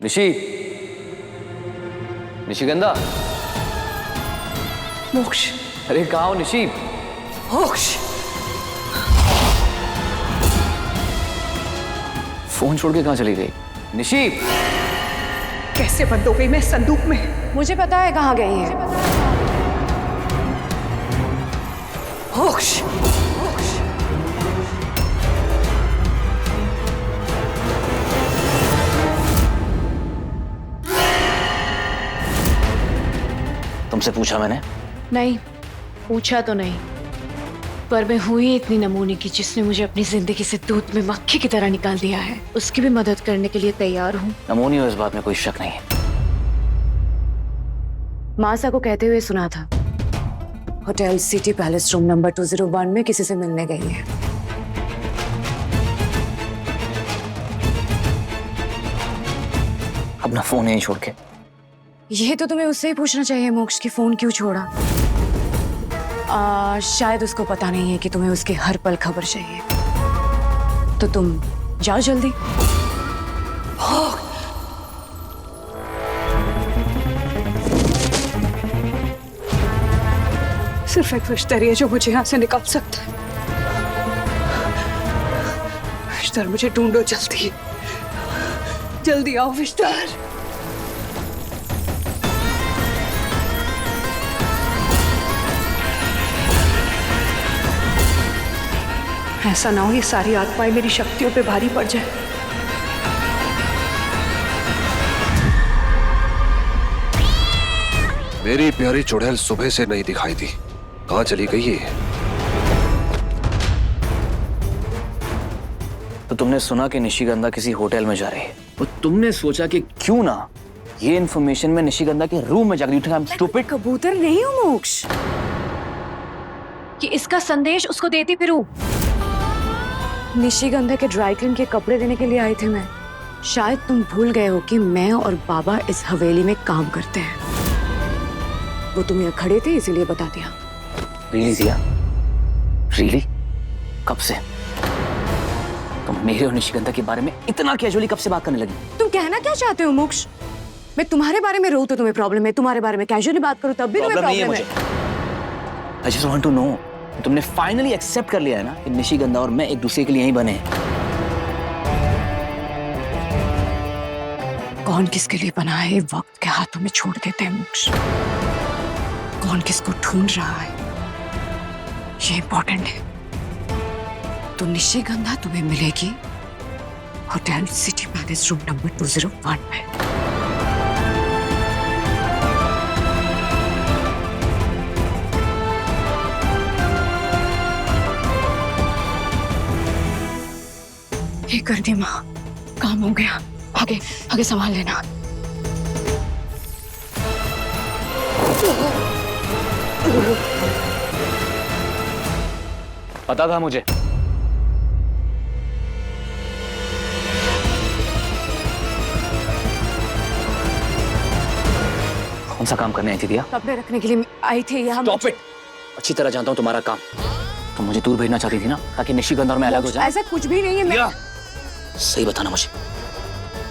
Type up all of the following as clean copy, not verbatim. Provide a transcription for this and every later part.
निशी, निशिगंधा। मोक्ष, अरे कहाँ हो निशी? मोक्ष, फोन छोड़ के कहाँ चली गई निशी? कैसे बंद हो गई मैं संदूक में? मुझे पता है कहाँ गई है। मोक्ष, मोक्ष, तुमसे पूछा मैंने? नहीं, पूछा तो नहीं, पर मैं हुई इतनी नमूने की जिसने मुझे अपनी जिंदगी से दूध में मक्खी की तरह निकाल दिया है। उसकी भी मदद करने के लिए तैयार हूँ। नमूनी हो, इस बात में कोई शक नहीं है। मासा को कहते हुए सुना था hotel city palace room number 201 में किसी से मिलने गई है। अपना फोन यहीं छोड़ के? ये तो तुम्हें उससे ही पूछना चाहिए मोक्ष कि फोन क्यों छोड़ा। शायद उसको पता नहीं है कि तुम्हें उसके हर पल खबर चाहिए, तो तुम जाओ जल्दी। सिर्फ एक विश्तर है जो मुझे यहाँ से निकाल सकता है। विश्तर, मुझे ढूंढो जल्दी, जल्दी आओ विश्तर। ऐसा ना हो ये सारी आत्माएं मेरी शक्तियों पे भारी पड़ जाए। मेरी प्यारी चुड़ैल सुबह से नहीं दिखाई दी, कहाँ चली गई है? तो तुमने सुना कि निशिगंधा किसी होटल में जा रही है, तो तुमने सोचा कि क्यों ना ये इन्फॉर्मेशन मैं निशिगंधा के रूम में जाकर उठा। स्टूपिड कबूतर नहीं हूँ मोक्ष कि इसका संदेश उसको देती फिरूं। निशिगंधा के ड्राई क्लीन के कपड़े देने के लिए आई थी मैं। शायद तुम भूल गए हो कि मैं और बाबा इस हवेली में काम करते हैं। वो तुम यहाँ खड़े थे इसीलिए बता दिया। रियली दिया? रियली? कब से? तुम मेरे और निशिगंधा के बारे में इतना कैजुअली कब से बात करने लगी? तुम कहना क्या चाहते हो मोक्ष? मैं तुम्हारे बारे में रोऊं तो तुम्हें प्रॉब्लम है, तुम्हारे बारे में कैजुअली बात करूं तब भी तुम्हें प्रॉब्लम है। I just want to know, तुमने फाइनली एक्सेप्ट कर लिया है ना कि निशिगंधा और मैं एक दूसरे के लिए यहीं बने हैं। कौन किसके लिए बना है वक्त के हाथों में छोड़ देते हैं मोक्ष। कौन किसको ढूंढ रहा है ये इंपॉर्टेंट है। तो निशिगंधा तुम्हें मिलेगी hotel city palace room number 201 में। ये कर दी माँ, काम हो गया। आगे आगे संभाल लेना। पता था मुझे। कौन सा काम करने आई थी दिया? कपड़े रखने के लिए आई थी यहाँ। Stop it! अच्छी तरह जानता हूँ तुम्हारा काम। तुम मुझे दूर भेजना चाहती थी ना ताकि निशिगंधा और मैं अलग हो जाए। ऐसा कुछ भी नहीं है। मैं सही बताना मुझे,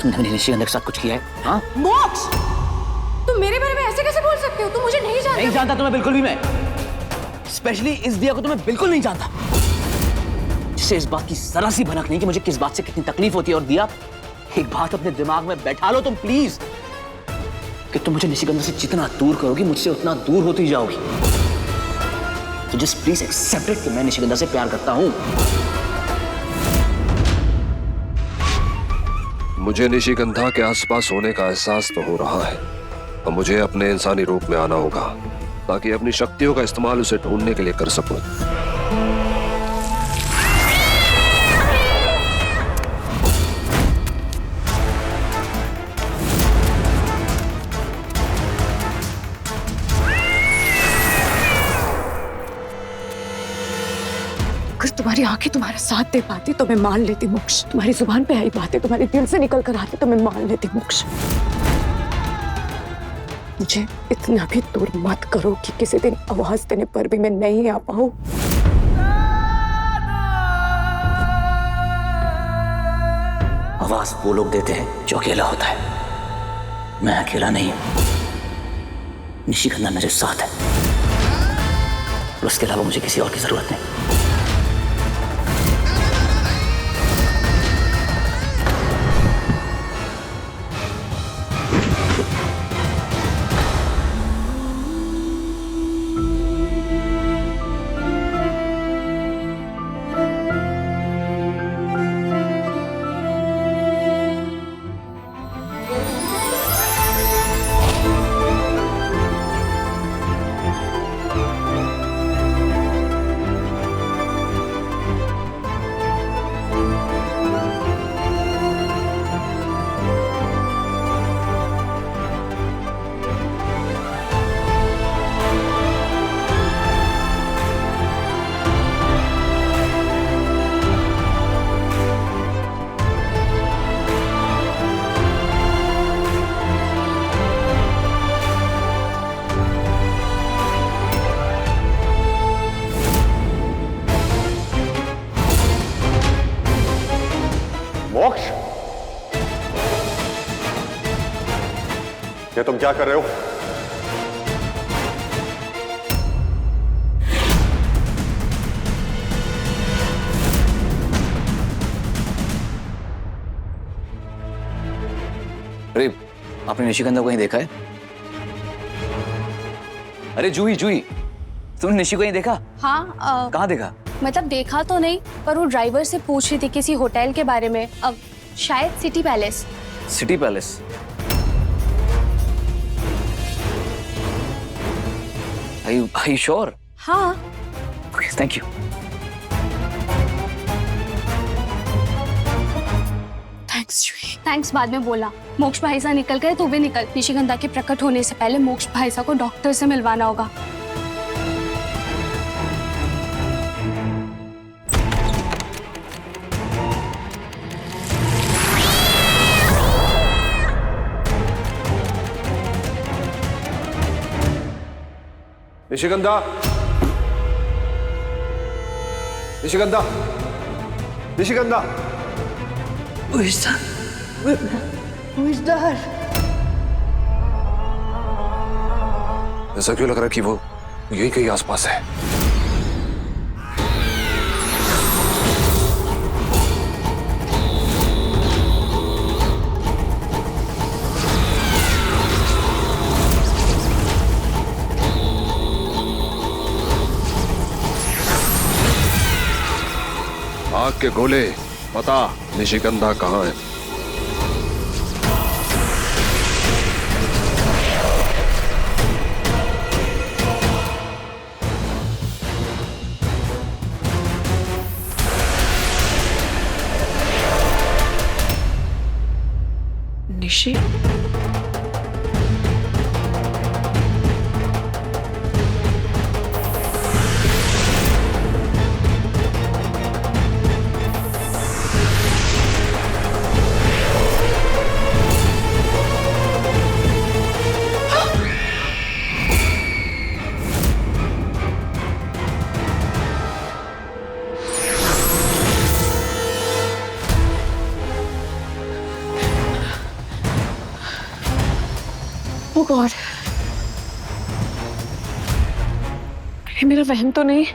तुमने अपनी निशिगंधा के साथ कुछ किया है? हाँ? मोक्ष, तुम मेरे बारे में ऐसे कैसे बोल सकते हो? तुम मुझे नहीं जानते। नहीं जानता तुम्हें बिल्कुल भी मैं। स्पेशली इस दिया को तुम्हें बिल्कुल नहीं जानता, जिसे इस बात की जरा सी भनक नहीं कि मुझे किस बात से कितनी तकलीफ होती है। और दिया, एक बात अपने दिमाग में बैठा लो तुम प्लीज, कि तुम मुझे निशिगंधा से जितना दूर करोगी मुझसे उतना दूर होती जाओगी। तो जस्ट प्लीज एक्सेप्ट इट कि मैं निशिगंधा से प्यार करता हूं। मुझे निशिगंधा के आसपास होने का एहसास तो हो रहा है, और मुझे अपने इंसानी रूप में आना होगा ताकि अपनी शक्तियों का इस्तेमाल उसे ढूंढने के लिए कर सकूं। अगर तुम्हारी आंखें तुम्हारा साथ दे पाती तो मैं मान लेती मोक्ष। तुम्हारी जुबान पे आई बातें तुम्हारे दिल से निकल कर आती तो मैं मान लेती मोक्ष। मुझे इतना भी दूर मत करो कि किसी दिन आवाज देने पर भी मैं नहीं आ पाऊं। आवाज वो लोग देते हैं जो अकेला होता है। मैं अकेला नहीं हूं, निशिगंधा मेरे साथ है और उसके अलावा मुझे किसी और की जरूरत नहीं। मोक्ष, ये तुम क्या कर रहे हो? अरे आपने निशिगंधा को कहीं देखा है? अरे जूही जूही, तुमने निशि को कहीं देखा? हाँ कहाँ देखा? मतलब देखा तो नहीं, पर वो ड्राइवर से पूछ रही थी किसी होटल के बारे में। अब शायद city palace. City palace? Are you sure? हाँ। Thank you. Thanks Juhi. Thanks बाद में बोला। मोक्ष भाई साहब निकल गए तो भी निकल। निशिगंधा के प्रकट होने से पहले मोक्ष भाई साहब को डॉक्टर से मिलवाना होगा। निशिगंधा, निशिगंधा, निशिगंधा। ऐसा क्यों लग रहा है कि वो यही कहीं आसपास है? आग के गोले, पता निशिगंधा कहाँ है? निशि, ओह गॉड, ये मेरा वहम तो नहीं?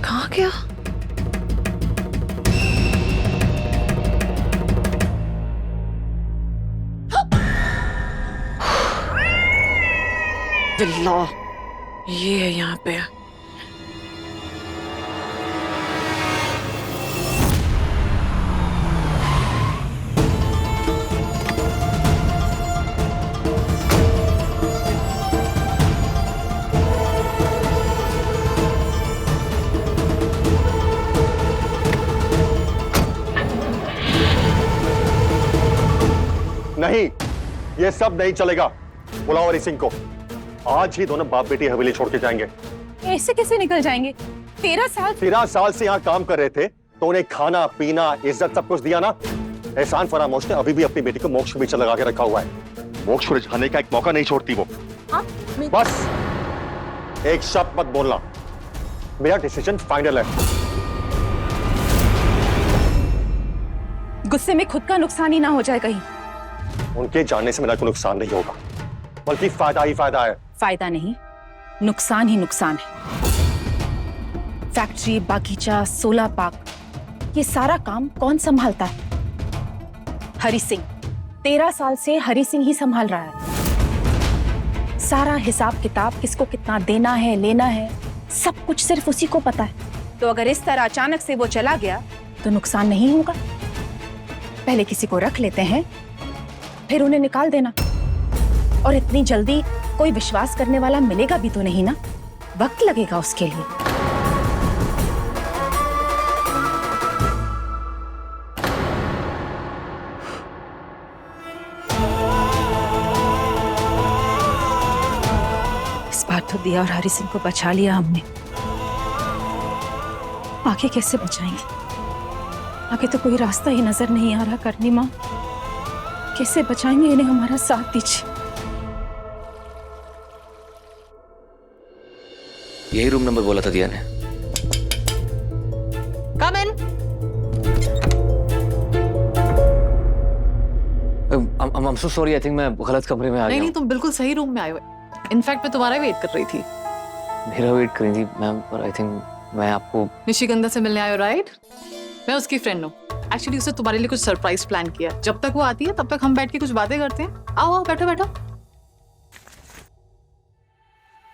कहाँ गया? अल्लाह, ये है यहाँ पे। नहीं, ये सब नहीं चलेगा। बुलाओ हरी सिंह को। आज ही दोनों बाप बेटी हवेली छोड़ के जाएंगे। ऐसे कैसे निकल जाएंगे? 13 साल 13 साल से यहाँ काम कर रहे थे तो उन्हें खाना पीना इज्जत सब कुछ दिया ना। एहसान फरामोश ने अभी भी अपनी बेटी को मोक्ष के पीछे लगा के रखा हुआ है। मोक्ष को रिझाने का एक मौका नहीं छोड़ती वो। बस एक शब्द मत बोलना, मेरा डिसीजन फाइनल है। गुस्से में खुद का नुकसान ही ना हो जाए कहीं। उनके जाने से मेरा कोई नुकसान नहीं होगा, बल्कि फायदा ही फायदा है। फायदा नहीं, नुकसान ही नुकसान है। फैक्ट्री, बागीचा, सोलर पार्क, ये सारा काम कौन संभालता है? हरि सिंह। 13 साल से हरि सिंह ही संभाल रहा है। सारा हिसाब किताब, किसको कितना देना है, लेना है, सब कुछ सिर्फ उसी को पता है। तो अगर इस तरह अचानक से वो चला गया तो नुकसान नहीं होगा? पहले किसी को रख लेते हैं, फिर उन्हें निकाल देना। और इतनी जल्दी कोई विश्वास करने वाला मिलेगा भी तो नहीं ना, वक्त लगेगा उसके लिए। इस बार तो दिया और हरि सिंह को बचा लिया हमने, आगे कैसे बचाएंगे? आगे तो कोई रास्ता ही नजर नहीं आ रहा। करनी माँ, कैसे बचाएंगे इन्हें? हमारा साथ दीजिए। यही रूम नंबर बोला था दिया ने। Come in. I'm so sorry, I think मैं गलत कमरे में आ गया। नहीं, तुम बिल्कुल सही रूम में आए हो। इनफैक्ट मैं तुम्हारा वेट कर रही थी। मेरा वेट कर रही थी मैम, पर आई थिंक मैं आपको निशिगंधा से मिलने आए हो, राइट? मैं उसकी फ्रेंड हूँ। एक्चुअली उसने तुम्हारे लिए कुछ सरप्राइज प्लान किया। जब तक वो आती है तब तक हम बैठ के कुछ बातें करते हैं। आओ आओ, बैठो बैठो।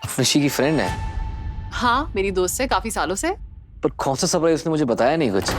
आप ऋषि की फ्रेंड है? हाँ, मेरी दोस्त है काफी सालों से। पर कौन सा सरप्राइज उसने मुझे बताया नहीं कुछ।